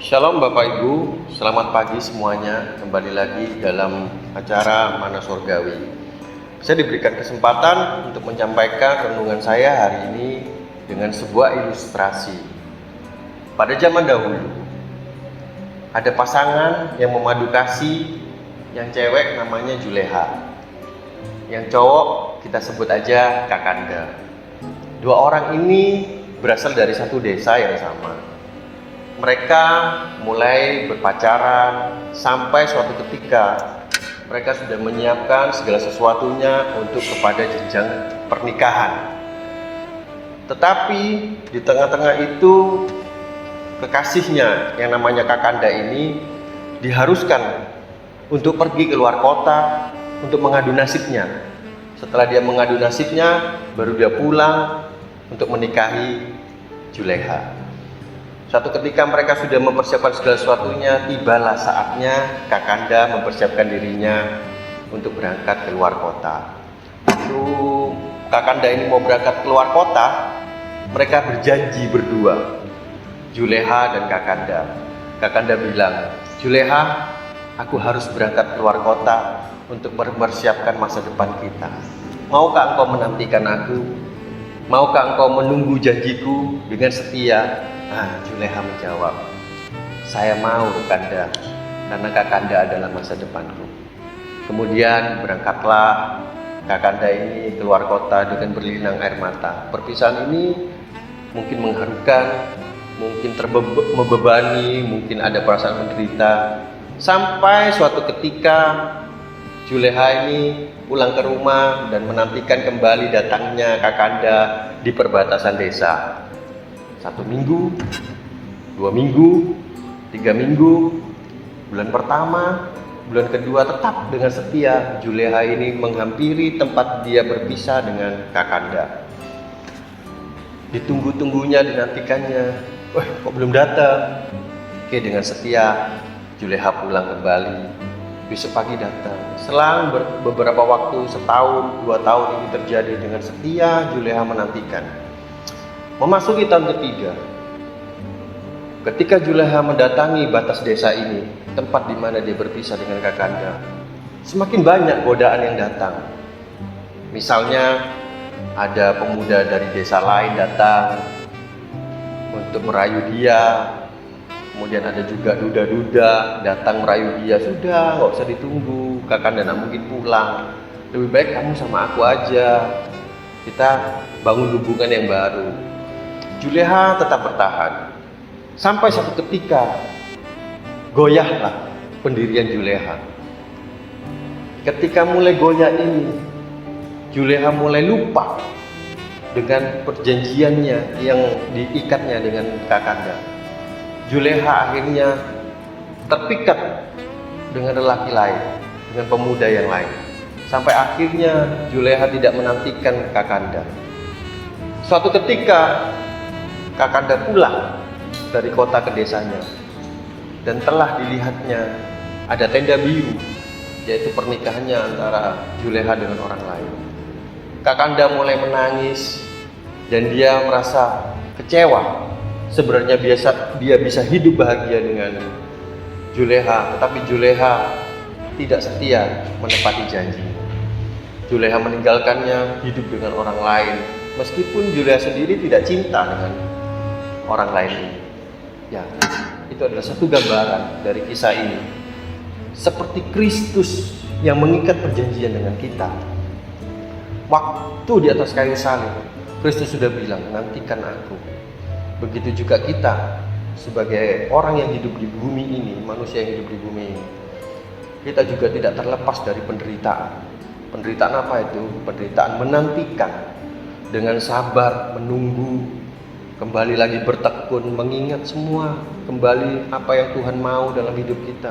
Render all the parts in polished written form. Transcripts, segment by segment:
Shalom Bapak Ibu, selamat pagi semuanya. Kembali lagi dalam acara Mana Surgawi. Saya diberikan kesempatan untuk menyampaikan renungan saya hari ini dengan sebuah ilustrasi. Pada zaman dahulu, ada pasangan yang memadu kasih, yang cewek namanya Juleha, yang cowok kita sebut aja Kakanda. Dua orang ini berasal dari satu desa yang sama. Mereka mulai berpacaran sampai suatu ketika mereka sudah menyiapkan segala sesuatunya untuk kepada jenjang pernikahan. Tetapi di tengah-tengah itu kekasihnya yang namanya Kakanda ini diharuskan untuk pergi keluar kota untuk mengadu nasibnya. Setelah dia mengadu nasibnya, baru dia pulang untuk menikahi Juleha. Suatu ketika mereka sudah mempersiapkan segala sesuatunya, tibalah saatnya Kakanda mempersiapkan dirinya untuk berangkat keluar kota. Waktu Kakanda ini mau berangkat keluar kota, mereka berjanji berdua, Juleha dan Kakanda. Kakanda bilang, Juleha, aku harus berangkat keluar kota untuk mempersiapkan masa depan kita. Maukah engkau menantikan aku? Maukah engkau menunggu janjiku dengan setia? Nah, Juleha menjawab, saya mau Kakanda, karena Kakanda adalah masa depanku. Kemudian berangkatlah Kakanda ini keluar kota dengan berlinang air mata. Perpisahan ini mungkin mengharukan, mungkin membebani, mungkin ada perasaan menderita. Sampai suatu ketika Juleha ini pulang ke rumah dan menantikan kembali datangnya Kakanda di perbatasan desa. 1 minggu, 2 minggu, 3 minggu, bulan pertama, bulan kedua tetap dengan setia Juleha ini menghampiri tempat dia berpisah dengan Kakanda. Ditunggu-tunggunya, dinantikannya, kok belum datang? Oke, dengan setia Juleha pulang kembali. Besok pagi datang. Selang beberapa waktu, 1 tahun, 2 tahun ini terjadi dengan setia Juleha menantikan. Memasuki tahun ketiga, ketika Juleha mendatangi batas desa ini, tempat di mana dia berpisah dengan Kakanda, semakin banyak godaan yang datang. Misalnya, ada pemuda dari desa lain datang untuk merayu dia. Kemudian ada juga duda-duda datang merayu dia. Sudah, nggak usah ditunggu, Kakanda nggak mungkin pulang. Lebih baik kamu sama aku aja. Kita bangun hubungan yang baru. Juleha tetap bertahan. Sampai satu ketika goyahlah pendirian Juleha. Ketika mulai goyah ini, Juleha mulai lupa dengan perjanjiannya yang diikatnya dengan Kakanda. Juleha akhirnya terpikat dengan lelaki lain, dengan pemuda yang lain. Sampai akhirnya Juleha tidak menantikan Kakanda. Suatu ketika Kakanda pulang dari kota ke desanya dan telah dilihatnya ada tenda biru, yaitu pernikahannya antara Juleha dengan orang lain. Kakanda mulai menangis dan dia merasa kecewa. Sebenarnya dia bisa hidup bahagia dengan Juleha, tetapi Juleha tidak setia menepati janji. Juleha meninggalkannya, hidup dengan orang lain, meskipun Juleha sendiri tidak cinta dengan orang lain ini. Ya, itu adalah satu gambaran dari kisah ini. Seperti Kristus yang mengikat perjanjian dengan kita. Waktu di atas kayu salib, Kristus sudah bilang, nantikan aku. Begitu juga kita sebagai orang yang hidup di bumi ini, manusia yang hidup di bumi ini, kita juga tidak terlepas dari penderitaan. Penderitaan apa itu? Penderitaan menantikan dengan sabar, menunggu, kembali lagi bertekun, mengingat semua kembali apa yang Tuhan mau dalam hidup kita.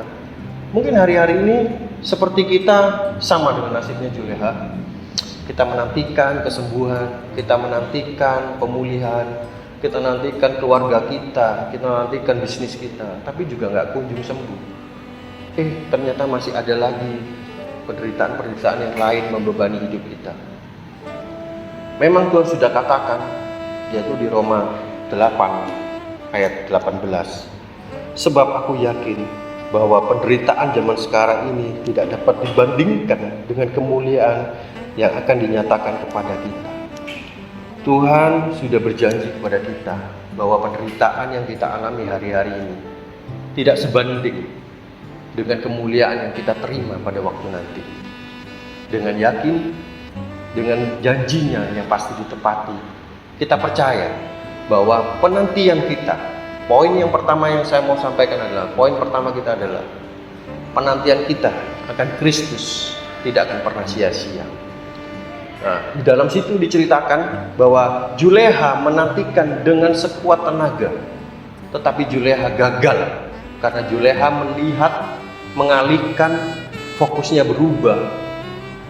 Mungkin hari-hari ini seperti kita sama dengan nasibnya Juleha. Kita menantikan kesembuhan, kita menantikan pemulihan, kita nantikan keluarga kita nantikan bisnis kita, tapi juga nggak kunjung sembuh. Ternyata masih ada lagi penderitaan-penderitaan yang lain membebani hidup kita. Memang Tuhan sudah katakan, yaitu di Roma 8 ayat 18, Sebab aku yakin bahwa penderitaan zaman sekarang ini tidak dapat dibandingkan dengan kemuliaan yang akan dinyatakan kepada kita. Tuhan sudah berjanji kepada kita bahwa penderitaan yang kita alami hari-hari ini tidak sebanding dengan kemuliaan yang kita terima pada waktu nanti. Dengan yakin, dengan janjinya yang pasti ditepati, kita percaya bahwa penantian kita, poin yang pertama yang saya mau sampaikan adalah, poin pertama kita adalah penantian kita akan Kristus tidak akan pernah sia-sia. Nah, di dalam situ diceritakan bahwa Juleha menantikan dengan sekuat tenaga, tetapi Juleha gagal karena Juleha melihat, mengalihkan, fokusnya berubah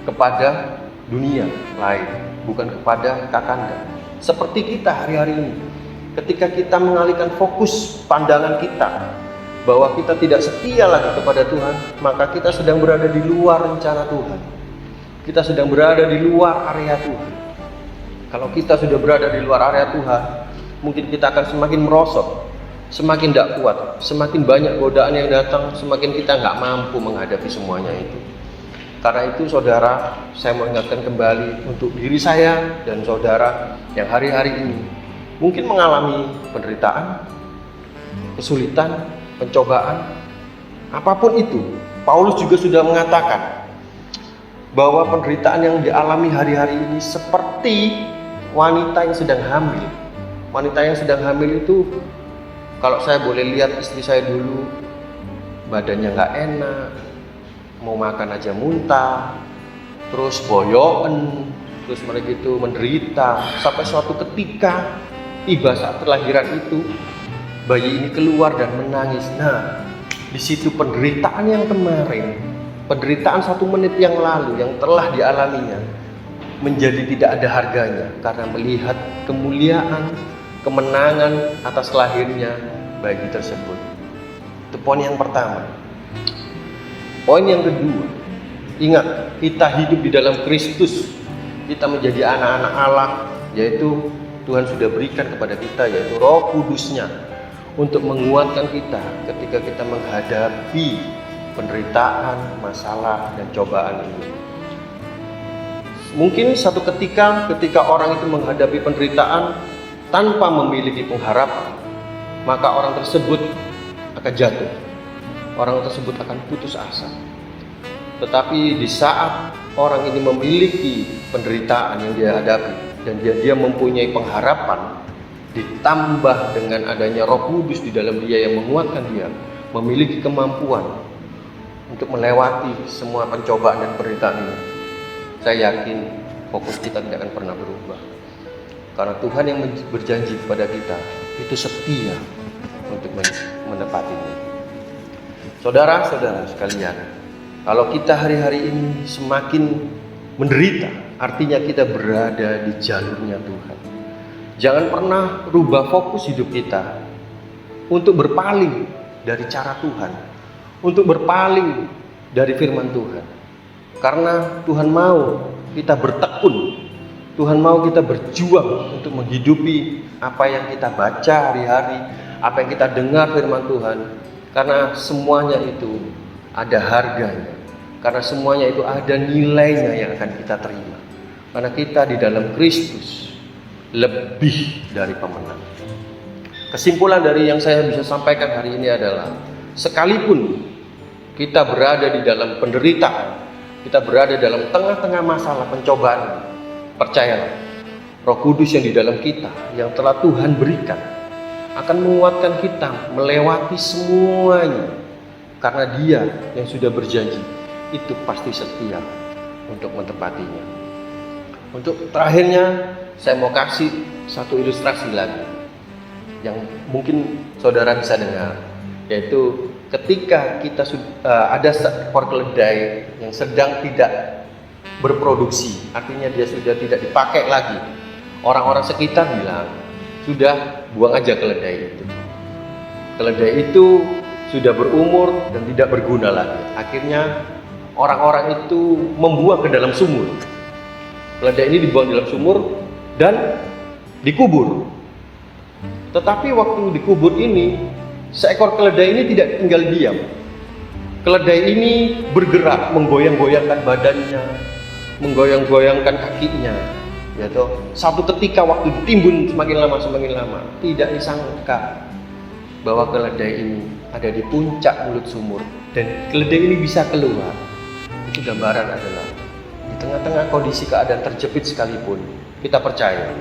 kepada dunia lain, bukan kepada Kakanda. Seperti kita hari-hari ini, ketika kita mengalihkan fokus pandangan kita bahwa kita tidak setia lagi kepada Tuhan, maka kita sedang berada di luar rencana Tuhan. Kita sedang berada di luar area Tuhan. Kalau kita sudah berada di luar area Tuhan, mungkin kita akan semakin merosot, semakin tidak kuat, semakin banyak godaan yang datang, semakin kita nggak mampu menghadapi semuanya itu. Karena itu saudara, saya mau ingatkan kembali untuk diri saya dan saudara yang hari-hari ini mungkin mengalami penderitaan, kesulitan, pencobaan, apapun itu. Paulus juga sudah mengatakan bahwa penderitaan yang dialami hari-hari ini seperti wanita yang sedang hamil. Wanita yang sedang hamil itu, kalau saya boleh lihat istri saya dulu, badannya nggak enak, mau makan aja muntah, terus boyoken, terus mereka itu menderita, sampai suatu ketika tiba saat kelahiran itu, bayi ini keluar dan menangis. Nah, di situ penderitaan yang kemarin, penderitaan 1 menit yang lalu yang telah dialaminya menjadi tidak ada harganya karena melihat kemuliaan, kemenangan atas lahirnya bayi tersebut. Itu poin yang pertama. Poin yang kedua, ingat, kita hidup di dalam Kristus. Kita menjadi anak-anak Allah, yaitu Tuhan sudah berikan kepada kita, yaitu Roh Kudus-Nya untuk menguatkan kita ketika kita menghadapi penderitaan, masalah, dan cobaan ini. Mungkin satu ketika orang itu menghadapi penderitaan tanpa memiliki pengharapan, maka orang tersebut akan jatuh. Orang tersebut akan putus asa. Tetapi di saat orang ini memiliki penderitaan yang dia hadapi dan dia mempunyai pengharapan, ditambah dengan adanya Roh Kudus di dalam dia yang menguatkan dia, memiliki kemampuan untuk melewati semua pencobaan dan penderitaan ini, saya yakin fokus kita tidak akan pernah berubah. Karena Tuhan yang berjanji kepada kita itu setia untuk menepatinya. Saudara-saudara sekalian, kalau kita hari-hari ini semakin menderita, artinya kita berada di jalurnya Tuhan. Jangan pernah rubah fokus hidup kita untuk berpaling dari cara Tuhan, untuk berpaling dari firman Tuhan. Karena Tuhan mau kita bertekun, Tuhan mau kita berjuang untuk menghidupi apa yang kita baca hari-hari, apa yang kita dengar firman Tuhan. Karena semuanya itu ada harganya, karena semuanya itu ada nilainya yang akan kita terima. Karena kita di dalam Kristus lebih dari pemenang. Kesimpulan dari yang saya bisa sampaikan hari ini adalah, sekalipun kita berada di dalam penderitaan, kita berada dalam tengah-tengah masalah pencobaan, percayalah, Roh Kudus yang di dalam kita, yang telah Tuhan berikan, akan menguatkan kita melewati semuanya. Karena Dia yang sudah berjanji, itu pasti setia untuk menepatinya. Untuk terakhirnya, saya mau kasih satu ilustrasi lagi yang mungkin saudara bisa dengar, yaitu ketika kita ada seekor keledai yang sedang tidak berproduksi, artinya dia sudah tidak dipakai lagi. Orang-orang sekitar bilang, sudah buang aja keledai itu. Keledai itu sudah berumur dan tidak berguna lagi. Akhirnya orang-orang itu membuang ke dalam sumur. Keledai ini dibuang di dalam sumur dan dikubur. Tetapi waktu dikubur ini, Seekor keledai ini tidak tinggal diam. Keledai ini bergerak, menggoyang-goyangkan badannya, menggoyang-goyangkan kakinya. Ya toh, satu ketika waktu ditimbun semakin lama, tidak disangka bahwa keledai ini ada di puncak mulut sumur dan keledai ini bisa keluar. Itu gambaran adalah di tengah-tengah kondisi keadaan terjepit sekalipun, kita percaya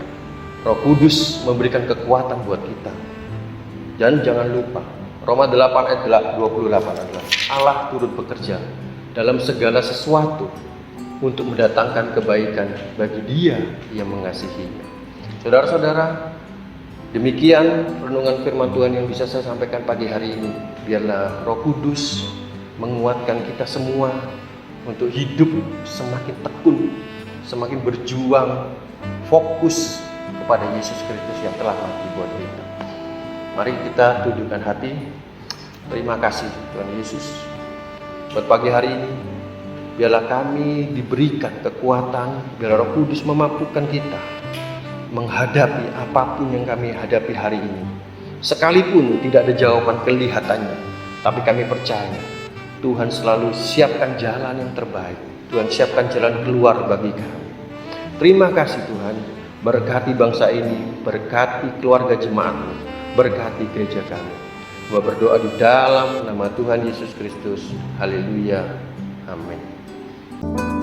Roh Kudus memberikan kekuatan buat kita. Dan jangan lupa, Roma 8 ayat 28 adalah Allah turut bekerja dalam segala sesuatu untuk mendatangkan kebaikan bagi dia yang mengasihinya. Saudara-saudara, demikian renungan firman Tuhan yang bisa saya sampaikan pagi hari ini. Biarlah Roh Kudus menguatkan kita semua untuk hidup semakin tekun, semakin berjuang, fokus kepada Yesus Kristus yang telah mati buat kita. Mari kita tundukkan hati. Terima kasih Tuhan Yesus buat pagi hari ini. Biarlah kami diberikan kekuatan, biarlah Roh Kudus memampukan kita menghadapi apapun yang kami hadapi hari ini. Sekalipun tidak ada jawaban kelihatannya, tapi kami percaya Tuhan selalu siapkan jalan yang terbaik. Tuhan siapkan jalan keluar bagi kami. Terima kasih Tuhan, berkati bangsa ini, berkati keluarga jemaat-Mu, berkati gereja kami. Gua berdoa di dalam nama Tuhan Yesus Kristus. Haleluya. Amin.